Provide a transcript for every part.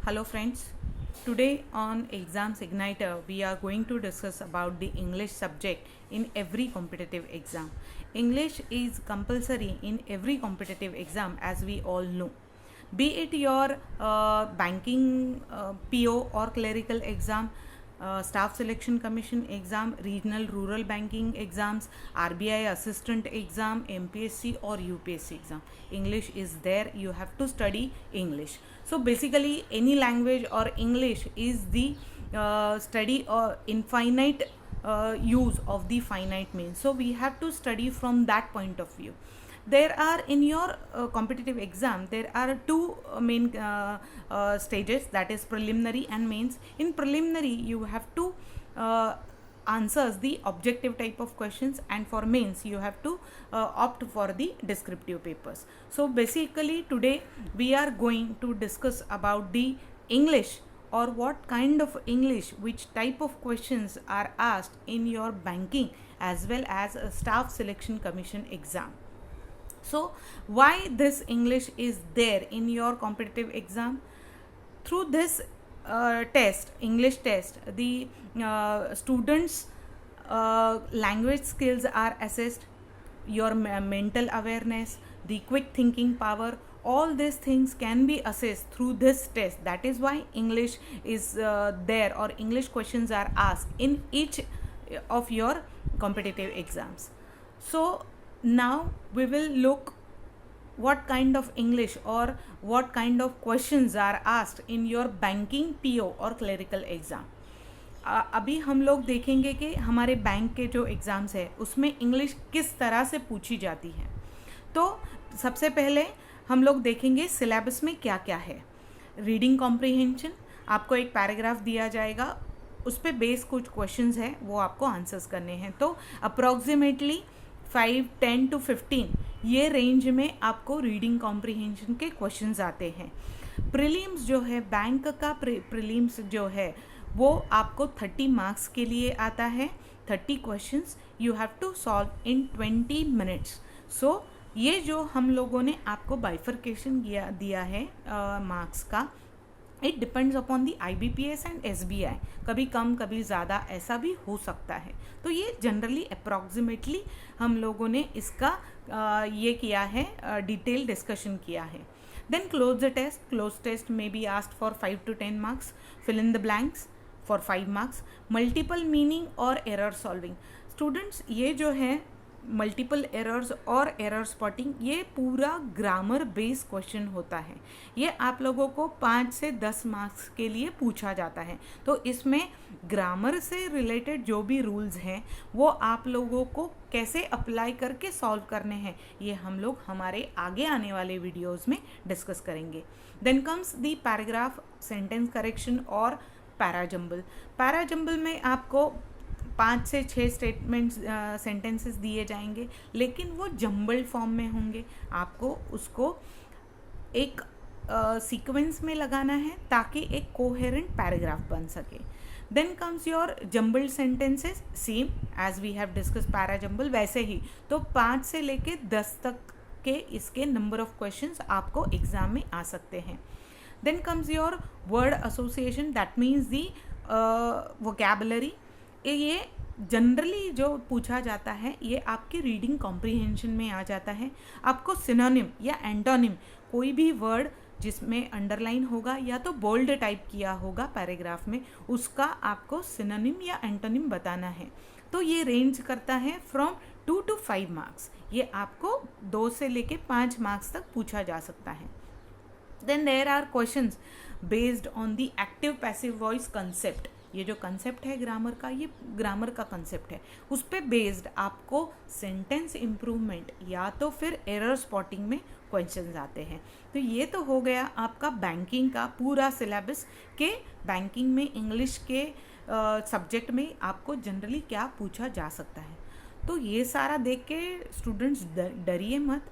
Hello friends, today on Exams Igniter we are going to discuss about the English subject in every competitive exam. English is compulsory in every competitive exam as we all know. Be it your banking PO or clerical exam, staff selection commission exam, regional rural banking exams, RBI assistant exam, MPSC or UPSC exam. English is there, you have to study English. So basically any language or English is the study or infinite use of the finite means. So we have to study from that point of view. There are in your competitive exam there are two main stages, that is preliminary and mains. In preliminary you have to answers the objective type of questions, and for mains you have to opt for the descriptive papers. So basically today we are going to discuss about the English, or what kind of English, which type of questions are asked in your banking as well as a staff selection commission exam. So why this English is there in your competitive exam? Through this English test, the students language skills are assessed, your mental awareness, the quick thinking power, all these things can be assessed through this test. That is why English is there, or English questions are asked in each of your competitive exams. So now we will look what kind of English or what kind of questions are asked in your banking PO और clerical exam. अभी हम लोग देखेंगे कि हमारे bank के जो exams है उसमें इंग्लिश किस तरह से पूछी जाती है. तो सबसे पहले हम लोग देखेंगे सिलेबस में क्या क्या है. रीडिंग कॉम्प्रिहेंशन, आपको एक पैराग्राफ दिया जाएगा, उस पर बेस कुछ क्वेश्चंस है, वो आपको आंसर्स करने हैं. तो अप्रॉक्सीमेटली 5, 10 to 15 ये रेंज में आपको रीडिंग कॉम्प्रिहेंशन के क्वेश्चंस आते हैं. प्रीलिम्स जो है, बैंक का प्रीलिम्स जो है वो आपको 30 मार्क्स के लिए आता है. 30 questions you have to solve in 20 minutes. So ये जो हम लोगों ने आपको बाइफर्केशन दिया है मार्क्स का, it depends upon the IBPS and SBI. कभी कम कभी ज़्यादा ऐसा भी हो सकता है. तो ये जनरली अप्रॉक्सीमेटली हम लोगों ने इसका ये किया है, डिटेल डिस्कशन किया है. Then close the test. Close test में be asked for 5 to 10 marks. Fill in the blanks for 5 marks. Multiple meaning और एरर सॉल्विंग. स्टूडेंट्स ये जो है मल्टीपल एरर्स और एरर स्पॉटिंग, ये पूरा ग्रामर बेस्ड क्वेश्चन होता है. ये आप लोगों को 5 से 10 मार्क्स के लिए पूछा जाता है. तो इसमें ग्रामर से रिलेटेड जो भी रूल्स हैं वो आप लोगों को कैसे अप्लाई करके सॉल्व करने हैं, ये हम लोग हमारे आगे आने वाले वीडियोस में डिस्कस करेंगे. Then comes the paragraph, sentence correction और पैराजम्बल. पैराजम्बल में आपको 5 से 6 स्टेटमेंट्स सेंटेंसेस दिए जाएंगे, लेकिन वो जम्बल्ड फॉर्म में होंगे. आपको उसको एक सीक्वेंस में लगाना है ताकि एक कोहेरेंट पैराग्राफ बन सके. Then comes your jumbled sentences, same as we have discuss parajumble वैसे ही. तो 5 से लेके 10 तक के इसके नंबर ऑफ क्वेश्चंस आपको एग्जाम में आ सकते हैं. Then comes your word association, that means the vocabulary. ये जनरली जो पूछा जाता है ये आपकी रीडिंग कॉम्प्रिहेंशन में आ जाता है. आपको सिनोनिम या एंटोनिम, कोई भी वर्ड जिसमें अंडरलाइन होगा या तो बोल्ड टाइप किया होगा पैराग्राफ में, उसका आपको सिनोनिम या एंटोनिम बताना है. तो ये रेंज करता है फ्रॉम 2 to 5 मार्क्स. ये आपको 2 से लेके 5 मार्क्स तक पूछा जा सकता है. Then there are questions based on the active passive voice concept. ये जो कंसेप्ट है ग्रामर का, ये ग्रामर का कंसेप्ट है. उस पर बेस्ड आपको सेंटेंस इम्प्रूवमेंट या तो फिर एरर स्पॉटिंग में क्वेश्चंस आते हैं. तो ये तो हो गया आपका बैंकिंग का पूरा सिलेबस के बैंकिंग में इंग्लिश के सब्जेक्ट में आपको जनरली क्या पूछा जा सकता है. तो ये सारा देख के स्टूडेंट्स डरिए मत.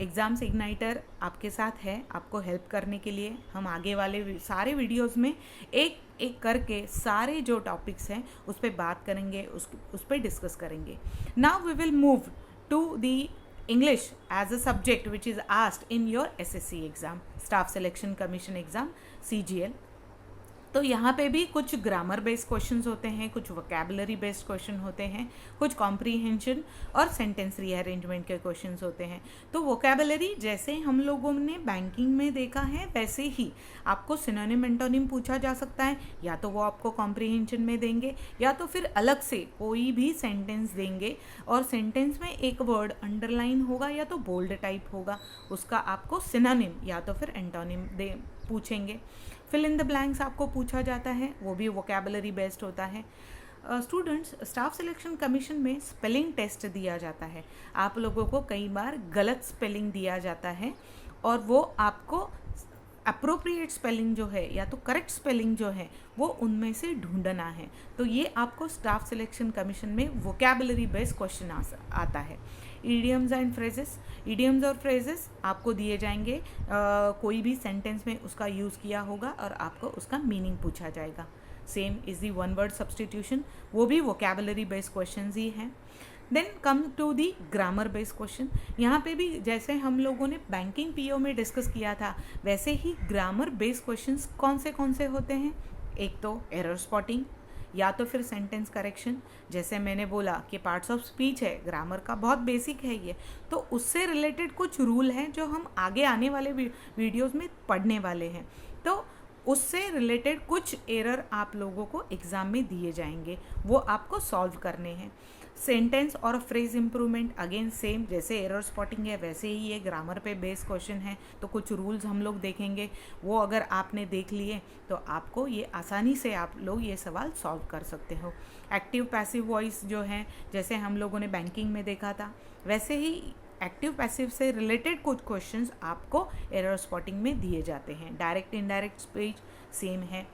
एग्ज़ाम्स इग्नाइटर आपके साथ है, आपको हेल्प करने के लिए. हम आगे वाले सारे वीडियोस में एक एक करके सारे जो टॉपिक्स हैं उस पर बात करेंगे, उस पर डिस्कस करेंगे. Now we will move to the English as a subject which is asked in your SSC exam, Staff Selection Commission exam, CGL। तो यहाँ पे भी कुछ ग्रामर बेस्ड क्वेश्चंस होते हैं, कुछ वोकैबुलरी बेस्ड क्वेश्चन होते हैं, कुछ कॉम्प्रीहेंशन और सेंटेंस रीअरेंजमेंट के क्वेश्चंस होते हैं। तो वोकैबुलरी जैसे हम लोगों ने बैंकिंग में देखा है वैसे ही आपको सिनोनिम एंटोनिम पूछा जा सकता है, या तो वो आपको कॉम्प्रीहेंशन में देंगे या तो फिर अलग से कोई भी सेंटेंस देंगे और सेंटेंस में एक वर्ड अंडरलाइन होगा या तो बोल्ड टाइप होगा, उसका आपको सिनोनिम या तो फिर एंटोनिम दे पूछेंगे। फिल इन द ब्लैंक्स आपको पूछा जाता है, वो भी वोकैबुलरी बेस्ड होता है। स्टूडेंट्स, स्टाफ सिलेक्शन कमीशन में स्पेलिंग टेस्ट दिया जाता है। आप लोगों को कई बार गलत स्पेलिंग दिया जाता है और वो आपको अप्रोप्रिएट स्पेलिंग जो है या तो करेक्ट स्पेलिंग जो है वो उनमें से ढूंढना है। तो ये आपको स्टाफ सिलेक्शन कमीशन में वोकैबुलरी बेस्ड क्वेश्चन आता है। ईडियम्स एंड फ्रेजेस, ईडियम्स और फ्रेजेस आपको दिए जाएंगे, कोई भी सेंटेंस में उसका यूज़ किया होगा और आपको उसका मीनिंग पूछा जाएगा। Same is the one word substitution, वो भी वोकैबुलरी बेस्ड क्वेश्चन ही हैं। Then come to the grammar based question. यहाँ पे भी जैसे हम लोगों ने बैंकिंग पीओ में डिस्कस किया था वैसे ही ग्रामर बेस्ड क्वेश्चंस कौन से होते हैं। एक तो एरर स्पॉटिंग या तो फिर सेंटेंस करेक्शन, जैसे मैंने बोला कि पार्ट्स ऑफ स्पीच है, ग्रामर का बहुत बेसिक है ये, तो उससे रिलेटेड कुछ रूल हैं जो हम आगे आने वाले वीडियोस में पढ़ने वाले हैं। तो उससे रिलेटेड कुछ एरर आप लोगों को एग्ज़ाम में दिए जाएंगे, वो आपको सॉल्व करने हैं। सेंटेंस और फ्रेज इम्प्रूवमेंट अगेन सेम, जैसे एरर स्पॉटिंग है वैसे ही ये ग्रामर पे बेस्ड क्वेश्चन है, तो कुछ रूल्स हम लोग देखेंगे, वो अगर आपने देख लिए तो आपको ये आसानी से आप लोग ये सवाल सॉल्व कर सकते हो। एक्टिव पैसिव वॉइस जो है जैसे हम लोगों ने बैंकिंग में देखा था वैसे ही एक्टिव पैसिव से रिलेटेड कुछ क्वेश्चंस आपको एरर स्पॉटिंग में दिए जाते हैं। डायरेक्ट इनडायरेक्ट स्पीच सेम है।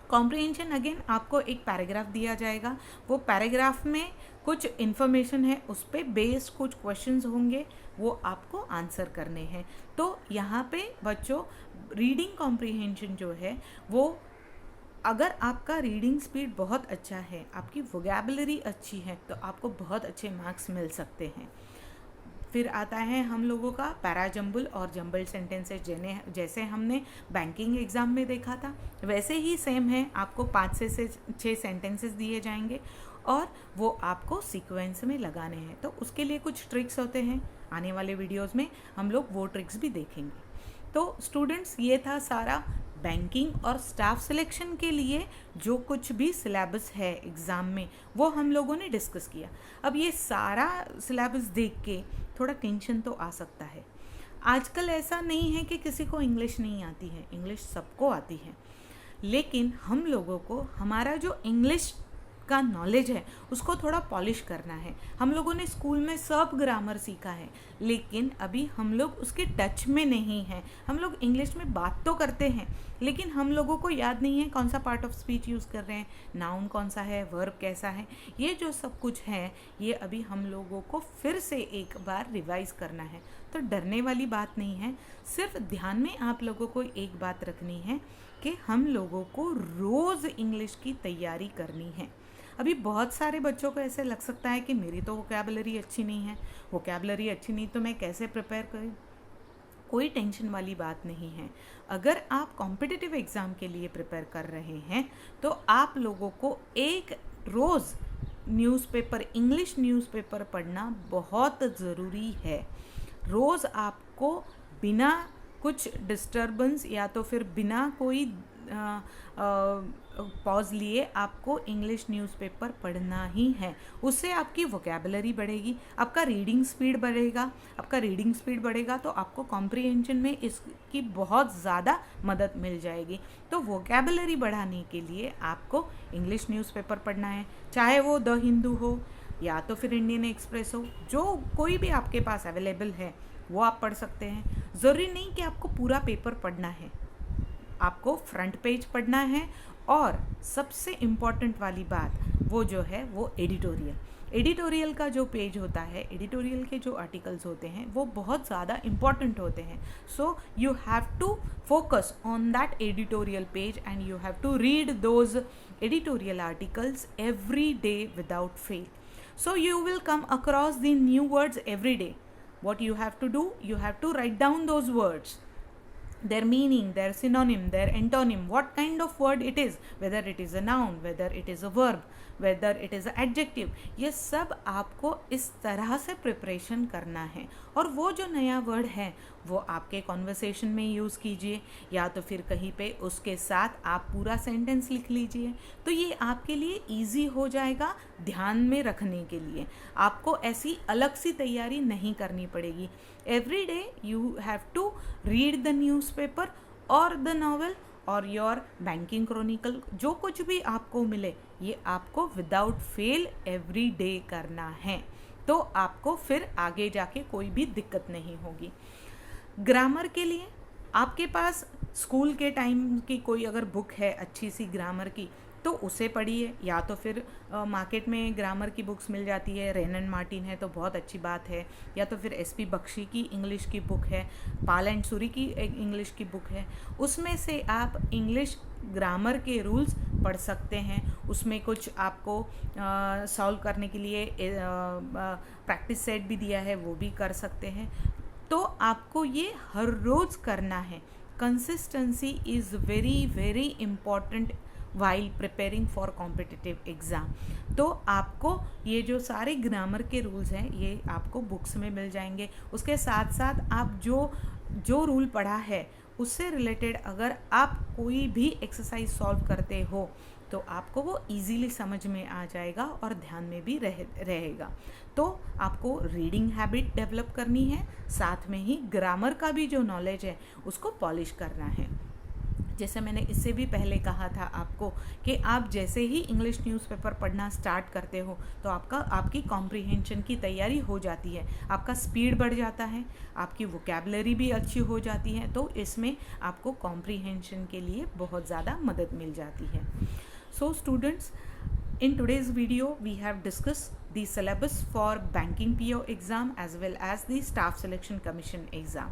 कॉम्प्रीहेंशन अगेन आपको एक पैराग्राफ दिया जाएगा, वो पैराग्राफ में कुछ इन्फॉर्मेशन है उस पर बेस्ड कुछ क्वेश्चंस होंगे, वो आपको आंसर करने हैं। तो यहाँ पे बच्चों रीडिंग कॉम्प्रीहेंशन जो है वो, अगर आपका रीडिंग स्पीड बहुत अच्छा है, आपकी वोकैबुलरी अच्छी है, तो आपको बहुत अच्छे मार्क्स मिल सकते हैं। फिर आता है हम लोगों का पैराजम्बल और जम्बल सेंटेंसेस, जैसे हमने बैंकिंग एग्ज़ाम में देखा था वैसे ही सेम है। आपको 5 से 6 सेंटेंसेस दिए जाएंगे और वो आपको सीक्वेंस में लगाने हैं। तो उसके लिए कुछ ट्रिक्स होते हैं, आने वाले वीडियोस में हम लोग वो ट्रिक्स भी देखेंगे। तो स्टूडेंट्स, ये था सारा बैंकिंग और स्टाफ सिलेक्शन के लिए जो कुछ भी सिलेबस है एग्ज़ाम में वो हम लोगों ने डिस्कस किया। अब ये सारा सिलेबस देख के थोड़ा टेंशन तो आ सकता है। आजकल ऐसा नहीं है कि किसी को इंग्लिश नहीं आती है, इंग्लिश सबको आती है, लेकिन हम लोगों को हमारा जो इंग्लिश का नॉलेज है उसको थोड़ा पॉलिश करना है। हम लोगों ने स्कूल में सब ग्रामर सीखा है, लेकिन अभी हम लोग उसके टच में नहीं हैं। हम लोग इंग्लिश में बात तो करते हैं, लेकिन हम लोगों को याद नहीं है कौन सा पार्ट ऑफ स्पीच यूज़ कर रहे हैं, नाउन कौन सा है, वर्ब कैसा है, ये जो सब कुछ है ये अभी हम लोगों को फिर से एक बार रिवाइज करना है। तो डरने वाली बात नहीं है, सिर्फ ध्यान में आप लोगों को एक बात रखनी है कि हम लोगों को रोज़ इंग्लिश की तैयारी करनी है। अभी बहुत सारे बच्चों को ऐसे लग सकता है कि मेरी तो वोकैबुलरी अच्छी नहीं है, वोकैबुलरी अच्छी नहीं तो मैं कैसे प्रिपेयर करूँ। कोई टेंशन वाली बात नहीं है। अगर आप कॉम्पिटिटिव एग्ज़ाम के लिए प्रिपेयर कर रहे हैं तो आप लोगों को एक रोज़ न्यूज़पेपर, इंग्लिश न्यूज़पेपर पढ़ना बहुत ज़रूरी है। रोज़ आपको बिना कुछ डिस्टर्बेंस या तो फिर बिना कोई पॉज लिए आपको इंग्लिश न्यूज़पेपर पढ़ना ही है। उससे आपकी वोकैबुलरी बढ़ेगी, आपका रीडिंग स्पीड बढ़ेगा। आपका रीडिंग स्पीड बढ़ेगा तो आपको कॉम्प्रीहेंशन में इसकी बहुत ज़्यादा मदद मिल जाएगी। तो वोकैबुलरी बढ़ाने के लिए आपको इंग्लिश न्यूज़पेपर पढ़ना है, चाहे वो द हिंदू हो या तो फिर इंडियन एक्सप्रेस हो, जो कोई भी आपके पास अवेलेबल है वो आप पढ़ सकते हैं। ज़रूरी नहीं कि आपको पूरा पेपर पढ़ना है, आपको फ्रंट पेज पढ़ना है। और सबसे इम्पॉर्टेंट वाली बात वो जो है वो एडिटोरियल का जो पेज होता है, एडिटोरियल के जो आर्टिकल्स होते हैं वो बहुत ज़्यादा इम्पॉर्टेंट होते हैं। So you have to focus on that editorial page and you have to read those editorial articles every day without fail. So you will come across the new words every day. What you have to do, you have to write down those words. their meaning, their synonym, their antonym, what kind of word it is, whether it is a noun, whether it is a verb, whether it is a adjective, ये सब आपको इस तरह से preparation करना है। और वो जो नया वर्ड है वो आपके कॉन्वर्सेशन में यूज़ कीजिए, या तो फिर कहीं पे उसके साथ आप पूरा सेंटेंस लिख लीजिए, तो ये आपके लिए ईजी हो जाएगा ध्यान में रखने के लिए। आपको ऐसी अलग सी तैयारी नहीं करनी पड़ेगी। Every day you have to read the newspaper और द नॉवल और योर बैंकिंग क्रॉनिकल, जो कुछ भी आपको मिले ये आपको विदाउट फेल एवरी डे करना है, तो आपको फिर आगे जाके कोई भी दिक्कत नहीं होगी। ग्रामर के लिए आपके पास स्कूल के टाइम की कोई अगर बुक है अच्छी सी ग्रामर की, तो उसे पढ़िए, या तो फिर मार्केट में ग्रामर की बुक्स मिल जाती है, रेन एंड मार्टिन है तो बहुत अच्छी बात है, या तो फिर एसपी बख्शी की इंग्लिश की बुक है, पाल एंड सूरी की एक इंग्लिश की बुक है, उसमें से आप इंग्लिश ग्रामर के रूल्स पढ़ सकते हैं। उसमें कुछ आपको सॉल्व करने के लिए प्रैक्टिस सेट भी दिया है, वो भी कर सकते हैं। तो आपको ये हर रोज़ करना है। Consistency is very very important while preparing for competitive exam. तो आपको ये जो सारे ग्रामर के रूल्स हैं ये आपको बुक्स में मिल जाएंगे। उसके साथ साथ आप जो रूल पढ़ा है उससे रिलेटेड अगर आप कोई भी एक्सरसाइज सॉल्व करते हो तो आपको वो इजीली समझ में आ जाएगा और ध्यान में भी रहेगा। तो आपको रीडिंग हैबिट डेवलप करनी है, साथ में ही ग्रामर का भी जो नॉलेज है उसको पॉलिश करना है। जैसे मैंने इससे भी पहले कहा था आपको कि आप जैसे ही इंग्लिश न्यूज़पेपर पढ़ना स्टार्ट करते हो तो आपकी कॉम्प्रिहेंशन की तैयारी हो जाती है, आपका स्पीड बढ़ जाता है, आपकी वोकैबुलरी भी अच्छी हो जाती है, तो इसमें आपको कॉम्प्रिहेंशन के लिए बहुत ज़्यादा मदद मिल जाती है। So students, in today's video we have discussed the syllabus for banking PO exam as well as the staff selection commission exam।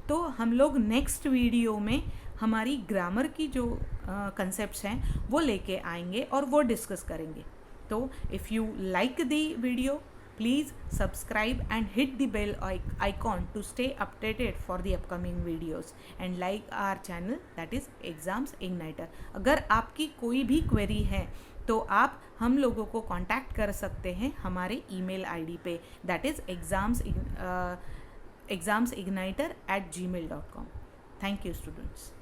तो हम लोग नेक्स्ट वीडियो में हमारी ग्रामर की जो कंसेप्ट्स हैं वो लेके आएंगे और वो डिस्कस करेंगे। तो if you like the video please subscribe and hit the bell icon to stay updated for the upcoming videos and like our channel that is Exams Igniter। अगर आपकी कोई भी क्वेरी है तो आप हम लोगों को कांटेक्ट कर सकते हैं हमारे ईमेल आईडी पे, that is examsigniter@gmail.com। Thank you students.